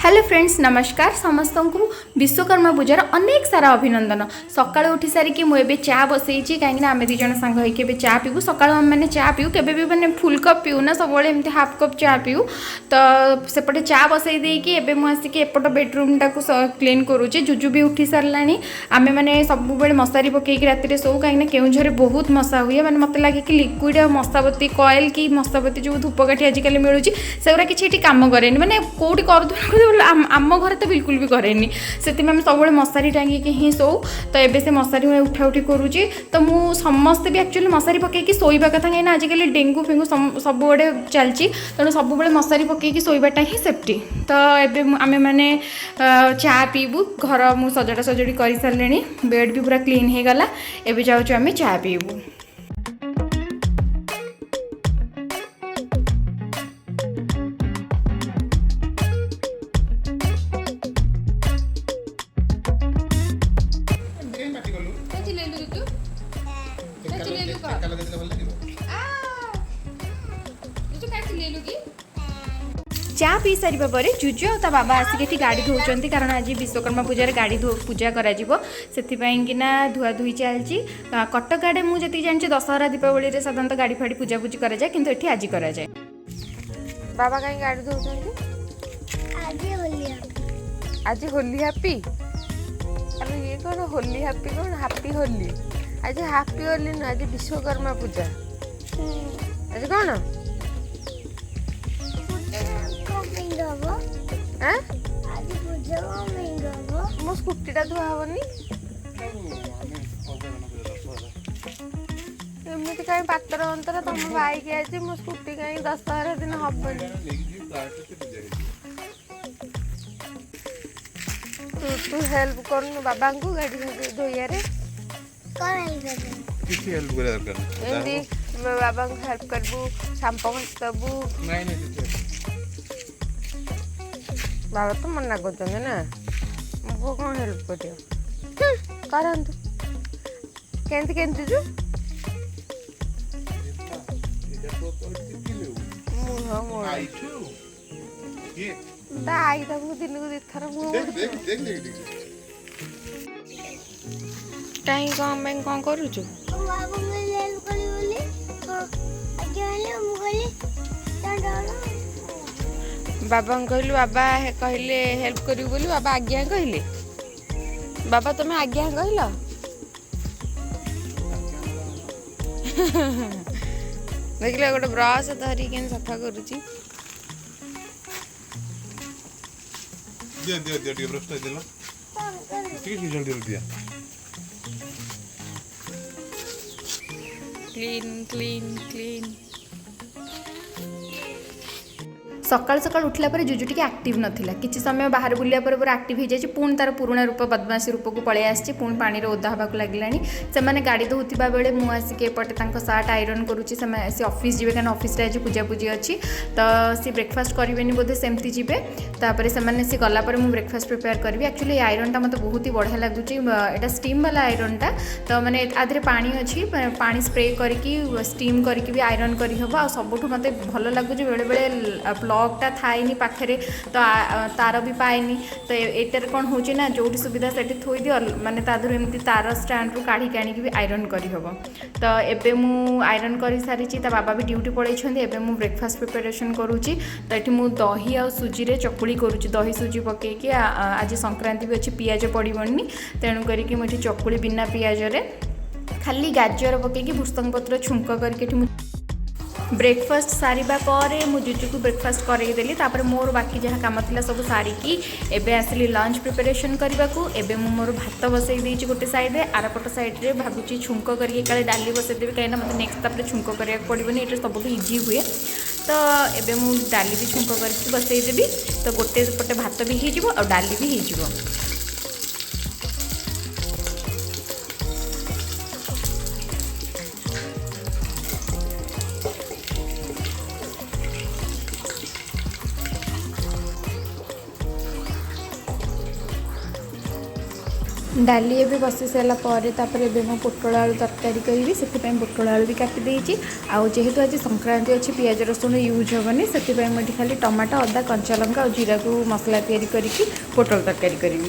Hello friends नमस्कार समस्त को विश्वकर्मा पूजार अनेक सारा अभिनंदन। सकाळ उठी सारिकी मुझे चा बसई कहीं आम दीज सांग होकर चा पीबू। सका मैंने चा पीऊ केवे भी मैंने फुल कप पीऊ ना सब एमती हाफ कप चा पीऊ। तो सेपटे चा बसई देकी एबे मु आसिक एपट बेडरूम टाक क्लीन करुचे। जुजु भी उठी सारा आम मैंने सब मशारी पकईक राति शो कहीं केउझर बहुत मशा हुए मैंने मत लगे कि लिक्विड मशावती कॉइल कि मशावती जो धूपकाठी आजिकल मिलूँ से किसी कम करे मैंने कौटी कर आम घर तो बिल्कुल भी करेनि से सब मशारी टांगिकी ही शो। तो ये से मशारी उठा उठी करुँची। तो मु समस्ते भी एक्चुअली मशारी पकईकी शोवा कथा कहीं आजिकल डेंगू फेंगू सब आड़े चलती तेणु सब मशारी पकईकी शोवाटा ही सेफ्टी। तो ये आम मैंने चा पीबू। घर मु सजड़ा सजड़ी कर सारे बेड भी पूरा क्लीन हो गला। एबे जाऊँ आम चा पीबू। चा पी सारा पर जुजु और बाबा आसिक गाड़ी धोती कारण आज विश्वकर्मा पूजार गाड़ी पूजा करना धुआ धुई चलती। कटक आड़े मुझे जानी दशहरा दीपावली साधारणतः गाड़ी फाड़ी पूजा पूजी कराए कि आज कराए। बाबा कहीं गाड़ी धोते आज होली हैप्पी। अरे ये कौन होली हैप्पी कौन हैप्पी होली आज हैप्पी होली ना आज विश्वकर्मा पूजा आज कौन मो स्कूटी टा धुआ हेनी एमती कहीं पातर अंतर तुम बाइक आज मो स्कूटी कहीं दशहरा दिन हबनी। तू हेल्प कर बाबा को गाड़ी धोइबारे बाबा को हेल्प करबू शांपो घसबू। बाबा तो मना कर ना मुझे कौन हेल्प कर केंती केंती जो आई तक दिन को दिथर कहीं कौन करुचु बाबा कहलु बाबा कहले हेल्प करू बोली बाबा आज्ञा कहले। बाबा तुम्हें आज्ञा कहल देख गोटे ब्रश धरी के सफा करुची क्लीन क्लीन क्लीन। सकाल सकाल उठला पर जुजु टिके एक्टिव नथिला किछि समय बाहर बुलिया पर पूरा एक्टिव हो जाए पुणी तार पुराणा रूप बदमाशी रूप को पलि आसी पुणी पानी ओदा हवा लगे से मैंने गाड़ी धोता बेले मुझे आसिक एपटे सार्ट आयरन करुँची से ऑफिस जी कहीं ऑफिस आज पूजा पूजी अच्छी। तो सी ब्रेकफास्ट करेंगे बोधे सेमती जी तापर से गलापर मुझे ब्रेकफास्ट प्रिपेयर करी। एक्चुअली आयरन टा मतलब बहुत ही बढ़िया लगुच यहाँ स्टीम वाला आयरन टा। तो मैंने आधे पानी अच्छी पानी स्प्रे करके स्टीम करके भी आयरन करहब आ सबुठ मत भल लगुच बेले बेले प्लगटा थाएनी पाखे तो तार भी पाएनी। तो एटार कौन हो ना जो सुविधा से थोई दियो माने तादर एमती तार स्टैंड रू काढ़ी आनी भी आयरन करहब। तो एबे मु आयरन कर सारी बाबा भी ड्यूटी पड़े एबे मु ब्रेकफास्ट प्रिपरेशन करुँची। तो ये मु दही आ सुजी रे चकुली करुँची दही सुजी पकईकि आज संक्रांति भी अच्छी पियाज पड़ोनी तेणु करके मुझे चकुली बिना पियाज रे खाली गाजर पकईकि भुसंग पत्र छुंक करके ब्रेकफास्ट सारिबा पर मु जुजु को ब्रेकफास्ट करदेली। तापर मोर बाकी जहाँ कम थी सब सारिकी एबे आसिली लंच प्रिपरेशन करने को। एबे मु मोर भात बसई देइछि गोटे साइड रे आरपट साइड रे भाबुची छुंक करके काले डाली बसई देबी कहीं मतलब नेक्स्ट तापर छुंक करिया पड़ोनी ये सब इजी हुए। तो एबे मु डाली भी छुंक करके बसई देबी। तो गोटे पटे भात भी हो और डाली भी हो। डाली एबे बसी सारा पर एबे मैं पोटल आलू तरकारी करी से पोटल आलू भी काटी देती आउ जेहेतु आज संक्रांति अच्छी पियाज रसुण यूज हेनी से मुझे खाली टमाटो अदा कंचा लंका और जीरा को मसला तैयारी करके पोटल तरकारी करी।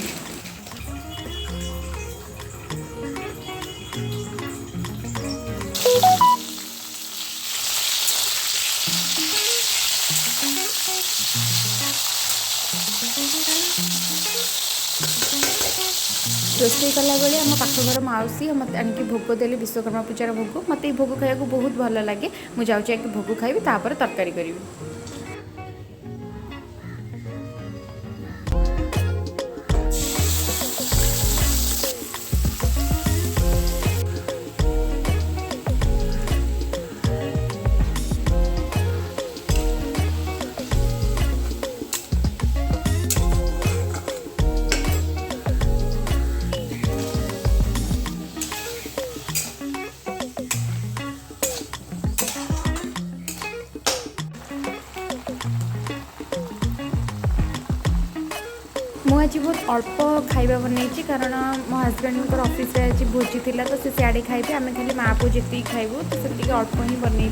रोषे कला बेले आम पाख घर मौसी मत आनिक भोग देली विश्वकर्मा पूजार भोग मत भोग खाया बहुत भल लगे मुझे भोग खाइबी तापर तरकारी करी। मुझे बहुत अल्प खाଇବା बनई कारण मो हजबैंड ऑफिस आज भोजी थी तो सी सियाड़े खाइबे आम खाली माँ पु जी खाइबू तो से अल्प ही बनई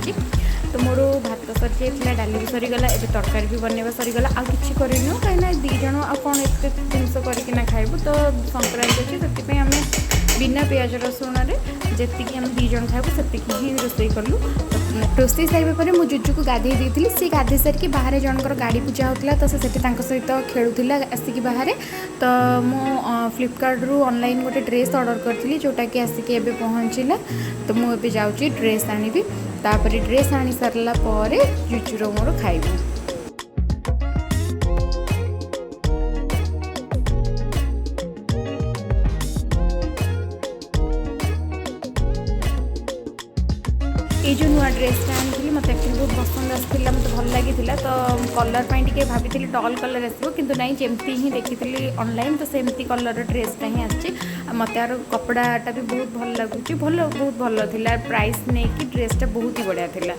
तो मोर भात सरी जाइए डाली भी सरीगला ए तरकारी भी बनवा सरीगला आ कि करनु कहीं दीज आ कौन एत जिनस करना खाइबू तो संक्रांति अच्छी से आम बिना पियाज रसुण जी आम दीज खाइबू से ही रोषे कलु। रोषे सारे मो जुजु को गाधे दी सी गाधे सारिकी बाहर जनकर गाड़ी पूजा होता तो से सहित खेलुला आसिक बाहर तो मु फ्लिपकार्ट रु ऑनलाइन गोटे ड्रेस ऑर्डर करी जोटा कि आसिक एबे पहुँचला तो मुझे जाऊँगी ड्रेस आनी तापर ड्रेस आनी सारा पर जुजुर मोर खाइबू। ये जो नुआ ड्रेसटा आनी मत एक्चुअली बहुत पसंद आसाला मत भल लगी तो कलर टे भाभी डल कलर आसो कि ना जमती ही देखी ऑनलाइन तो सेमती कलर ड्रेसटा ही आसी मत यार कपड़ाटा भी बहुत भल लगुच भल बहुत भल था प्राइस नहीं कि ड्रेसटा बहुत ही बढ़िया था।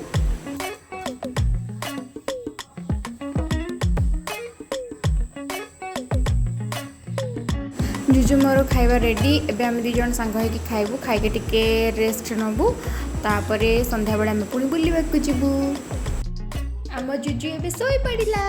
जुजु मोर खाइबा रेडी एबे आम दी जन सांग होइकी खाइबू खाइके टिके रेस्ट नबू तापर संध्या बेला आम पुणी बुलवाक जीवु। आम जुजु एबे सोई पड़िला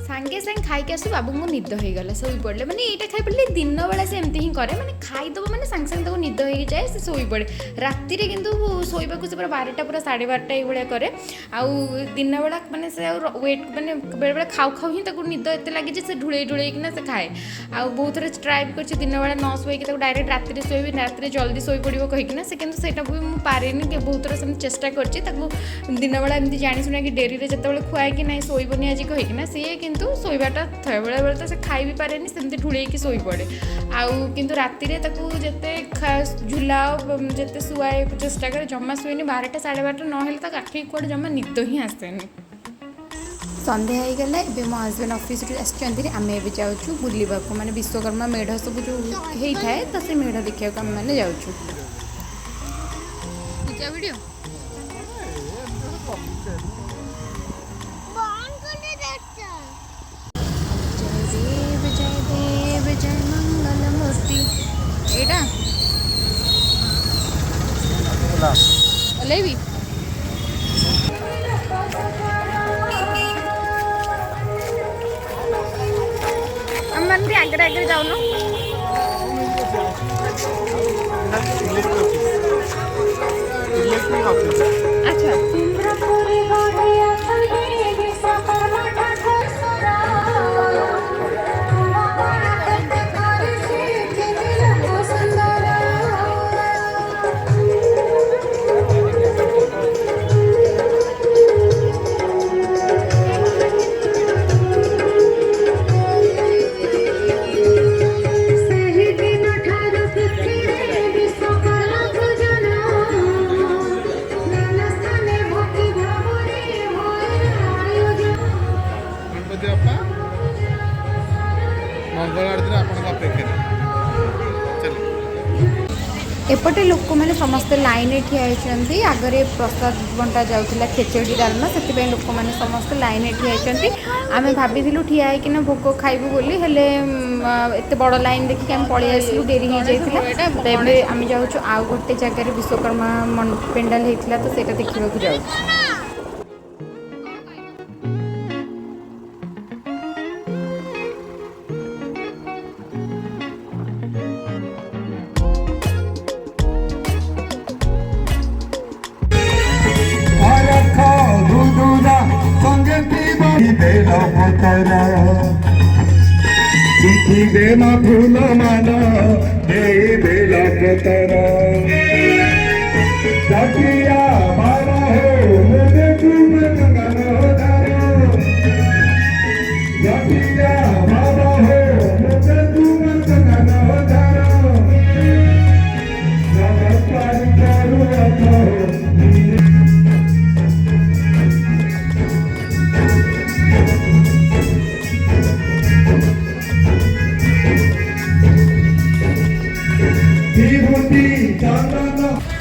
सांगे सांगे खाई आसू बाबू को निद हो गला शोई पड़े मैंने यहाँ खाई पड़े दिन बेला से एमती ही करे मैंने खाईदब मैंने सांगे सांगे तक निद हो जाए से शोई पड़े राति रे किंतु शोवा से पूरा 12टा पूरा 12:30 ये करे आउ दिन बेला मैंने से वेट मैंने बेले बेले खाऊ खाऊ ही निद एत लगे से ढुले ढुलेकिना से खाए आउ बहुत थोड़ा ट्राए भी कर दिन बेला न शोक डायरेक्ट राति शोबी राति जल्दी शोई पड़ो कहीकिना से कि भी मुझे पारे बहुत थोड़ा से चेष्टा कर दिन बेला एमती जाशुना कि डेरी जिते खुआए कि ना शोबनी आज कहीकिना सी कितु शोवाटा थे बेले बेले तो से खाई भी पारे सेमती ढुलेकी शोई पड़े आउ किंतु राति रे ताकू जेते झुलाओ जेते शुआए चेष्टा करे जमा शुएनि 12टा 12:30 नहेले तक आखि कुआडे जमा निद ही आसेनि। संध्या हो गला ए मो हजबैंड ऑफिस आसछन्ती आम ए जाऊँ बुलवा माने विश्वकर्मा मेढ़ सब जो होता है तो से मेढ़ देखा आम मैंने जाऊँ वीडियो जय मंगल मूर्ति एटा लेवी हम मन भी आगे आगे जाओ ना अच्छा एपटे लोक मैंने समस्ते लाइन ठिया होती आगे प्रसाद बंटा जाऊला खेचड़ी डालमा से लोक मैंने समस्ते लाइन ठिया होती आम भाभी ठिया होना भोग खाइबू बोली हेले एत बड़ लाइन देखिक आम पलि आसलु डेरी हो जाता तो ये आम जाऊँ आउ गोटे जगार विश्वकर्मा पेंडाल होता तो सेटा देखा जाऊँ। देना फूल माना दे बेला पतरा सखिया मारा हो मुझे तुम गंगा धारो सखिया मारा हो मुझे तुम गंगा धारो नमस्कार करो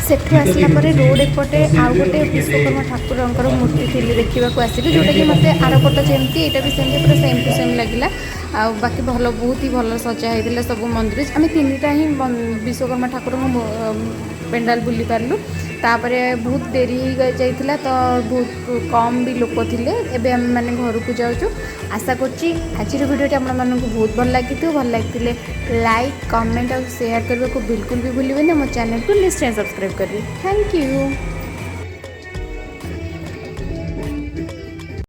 सेठू आसला पर रोड एपटे आउ गोटे विश्वकर्मा ठाकुर मूर्ति थी देखा आसली जोटा कि मत आरपट जमी यहाँ भी सेमती पूरा सेम टू सेम लगे आ बाकी भल बहुत ही भल सजा होता सब मंदिर आम तीनटा ही विश्वकर्मा ठाकुर पेंडाल बुली पार्लु तापर बहुत डेरी हो जाता तो बहुत कम भी लोक थे एवं आम मैंने घर को जाऊँ आशा करी आज भिडियो आप बहुत भल लगी लाइक कमेंट और शेयर करने को बिल्कुल भी भूलें मो चैनल को निश्चय सब्सक्राइब करेंगे। Thank you.